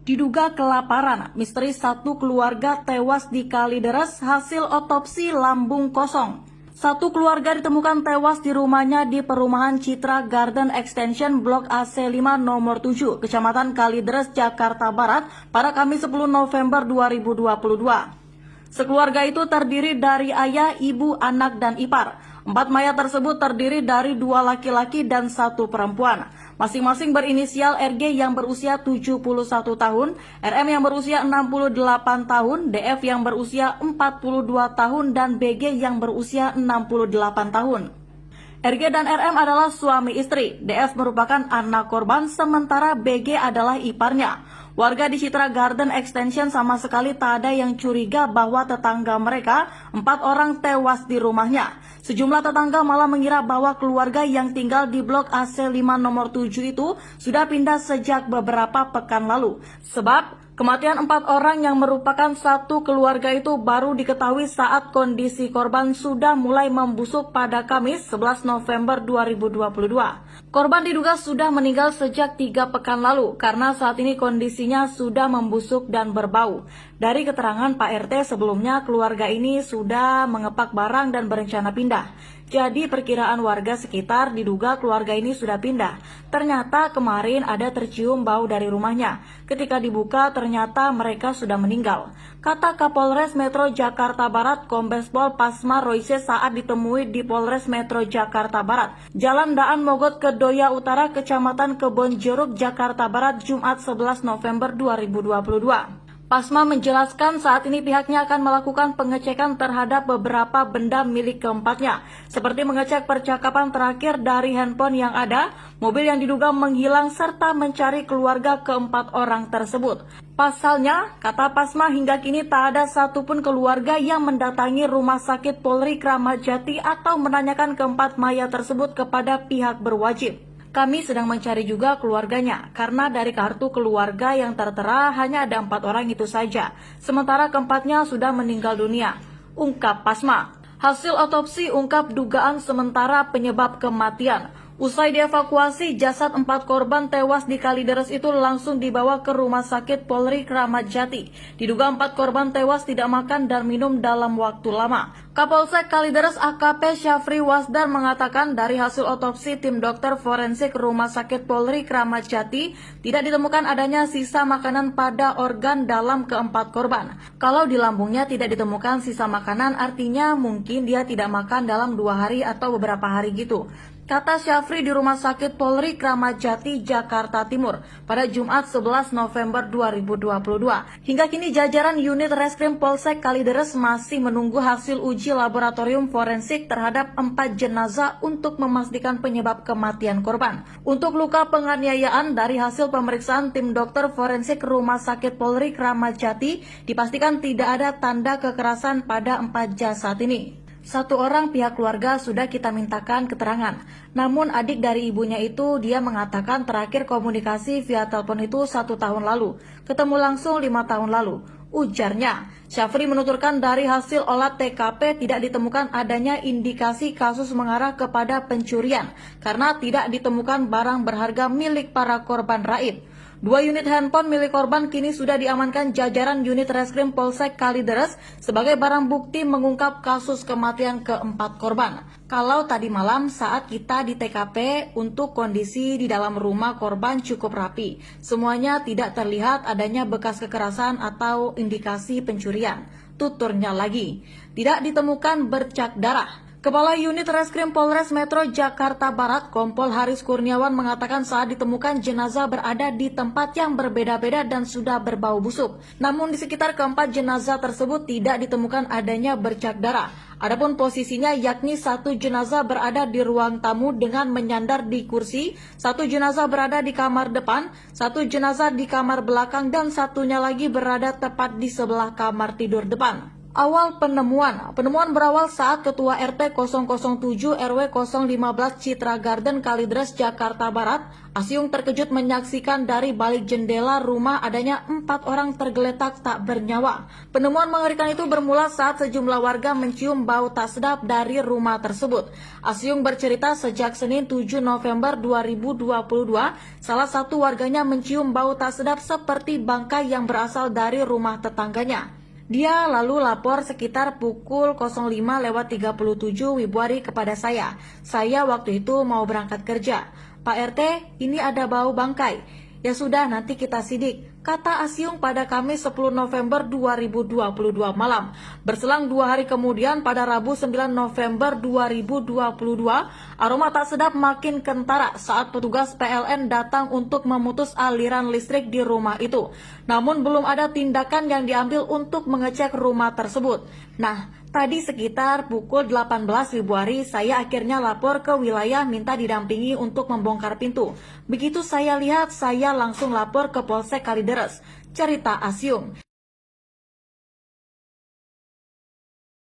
Diduga kelaparan, misteri satu keluarga tewas di Kalideres hasil otopsi lambung kosong. Satu keluarga ditemukan tewas di rumahnya di perumahan Citra Garden Extension Blok AC5 nomor 7, Kecamatan Kalideres, Jakarta Barat pada Kamis 10 November 2022. Sekeluarga itu terdiri dari ayah, ibu, anak, dan ipar. 4 mayat tersebut terdiri dari 2 laki-laki dan 1 perempuan. Masing-masing berinisial RG yang berusia 71 tahun, RM yang berusia 68 tahun, DF yang berusia 42 tahun, dan BG yang berusia 68 tahun. RG dan RM adalah suami istri. DF merupakan anak korban, sementara BG adalah iparnya. Warga di Citra Garden Extension sama sekali tak ada yang curiga bahwa tetangga mereka 4 orang tewas di rumahnya. Sejumlah tetangga malah mengira bahwa keluarga yang tinggal di blok AC5 nomor 7 itu sudah pindah sejak beberapa pekan lalu. Sebab kematian 4 orang yang merupakan satu keluarga itu baru diketahui saat kondisi korban sudah mulai membusuk pada Kamis 11 November 2022. Korban diduga sudah meninggal sejak 3 pekan lalu karena saat ini kondisinya sudah membusuk dan berbau. Dari keterangan Pak RT sebelumnya, keluarga ini sudah mengepak barang dan berencana pindah. Jadi perkiraan warga sekitar diduga keluarga ini sudah pindah. Ternyata kemarin ada tercium bau dari rumahnya. Ketika dibuka ternyata mereka sudah meninggal. Kata Kapolres Metro Jakarta Barat Kombes Pol Pasma Royce saat ditemui di Polres Metro Jakarta Barat, Jalan Daan Mogot Kedoya Utara, Kecamatan Kebonjeruk, Jakarta Barat, Jumat 11 November 2022. Pasma menjelaskan saat ini pihaknya akan melakukan pengecekan terhadap beberapa benda milik keempatnya, seperti mengecek percakapan terakhir dari handphone yang ada, mobil yang diduga menghilang, serta mencari keluarga keempat orang tersebut. Pasalnya, kata Pasma, hingga kini tak ada satupun keluarga yang mendatangi Rumah Sakit Polri Kramat Jati atau menanyakan keempat mayat tersebut kepada pihak berwajib. Kami sedang mencari juga keluarganya, karena dari kartu keluarga yang tertera hanya ada 4 orang itu saja, sementara keempatnya sudah meninggal dunia, ungkap Pasma. Hasil otopsi ungkap dugaan sementara penyebab kematian. Usai dievakuasi, jasad 4 korban tewas di Kalideres itu langsung dibawa ke Rumah Sakit Polri Kramat Jati. Diduga 4 korban tewas tidak makan dan minum dalam waktu lama. Kapolsek Kalideres AKP Syafri Wasdar mengatakan dari hasil otopsi tim dokter forensik Rumah Sakit Polri Kramat Jati tidak ditemukan adanya sisa makanan pada organ dalam keempat korban. Kalau di lambungnya tidak ditemukan sisa makanan, artinya mungkin dia tidak makan dalam 2 hari atau beberapa hari gitu. Kata Syafri di Rumah Sakit Polri Kramat Jati, Jakarta Timur pada Jumat 11 November 2022. Hingga kini jajaran unit Reskrim Polsek Kalideres masih menunggu hasil uji laboratorium forensik terhadap 4 jenazah untuk memastikan penyebab kematian korban. Untuk luka penganiayaan, dari hasil pemeriksaan tim dokter forensik Rumah Sakit Polri Kramat Jati dipastikan tidak ada tanda kekerasan pada 4 jasad ini. 1 orang pihak keluarga sudah kita mintakan keterangan. Namun adik dari ibunya itu dia mengatakan terakhir komunikasi via telepon itu 1 tahun lalu. Ketemu langsung 5 tahun lalu, ujarnya. Syafri menuturkan dari hasil olah TKP tidak ditemukan adanya indikasi kasus mengarah kepada pencurian karena tidak ditemukan barang berharga milik para korban raib. 2 unit handphone milik korban kini sudah diamankan jajaran unit Reskrim Polsek Kalideres sebagai barang bukti mengungkap kasus kematian keempat korban. Kalau tadi malam saat kita di TKP untuk kondisi di dalam rumah korban cukup rapi. Semuanya tidak terlihat adanya bekas kekerasan atau indikasi pencurian. Tuturnya lagi, tidak ditemukan bercak darah. Kepala Unit Reskrim Polres Metro Jakarta Barat, Kompol Haris Kurniawan mengatakan saat ditemukan jenazah berada di tempat yang berbeda-beda dan sudah berbau busuk. Namun di sekitar keempat jenazah tersebut tidak ditemukan adanya bercak darah. Adapun posisinya yakni 1 jenazah berada di ruang tamu dengan menyandar di kursi, 1 jenazah berada di kamar depan, 1 jenazah di kamar belakang, dan satunya lagi berada tepat di sebelah kamar tidur depan. Awal penemuan berawal saat Ketua RT 007 RW 015 Citra Garden Kalideres, Jakarta Barat, Asyung terkejut menyaksikan dari balik jendela rumah adanya 4 orang tergeletak tak bernyawa. Penemuan mengerikan itu bermula saat sejumlah warga mencium bau tak sedap dari rumah tersebut. Asyung bercerita sejak Senin 7 November 2022, salah satu warganya mencium bau tak sedap seperti bangkai yang berasal dari rumah tetangganya. Dia lalu lapor sekitar pukul 05:37 Februari kepada saya. Saya waktu itu mau berangkat kerja. Pak RT, ini ada bau bangkai. Ya sudah, nanti kita sidik, kata Asyung pada Kamis 10 November 2022 malam. Berselang 2 hari kemudian, pada Rabu 9 November 2022, aroma tak sedap makin kentara saat petugas PLN datang untuk memutus aliran listrik di rumah itu. Namun belum ada tindakan yang diambil untuk mengecek rumah tersebut. Nah, tadi sekitar pukul 18 Februari, saya akhirnya lapor ke wilayah minta didampingi untuk membongkar pintu. Begitu saya lihat, saya langsung lapor ke Polsek Kalideres, cerita Asyung.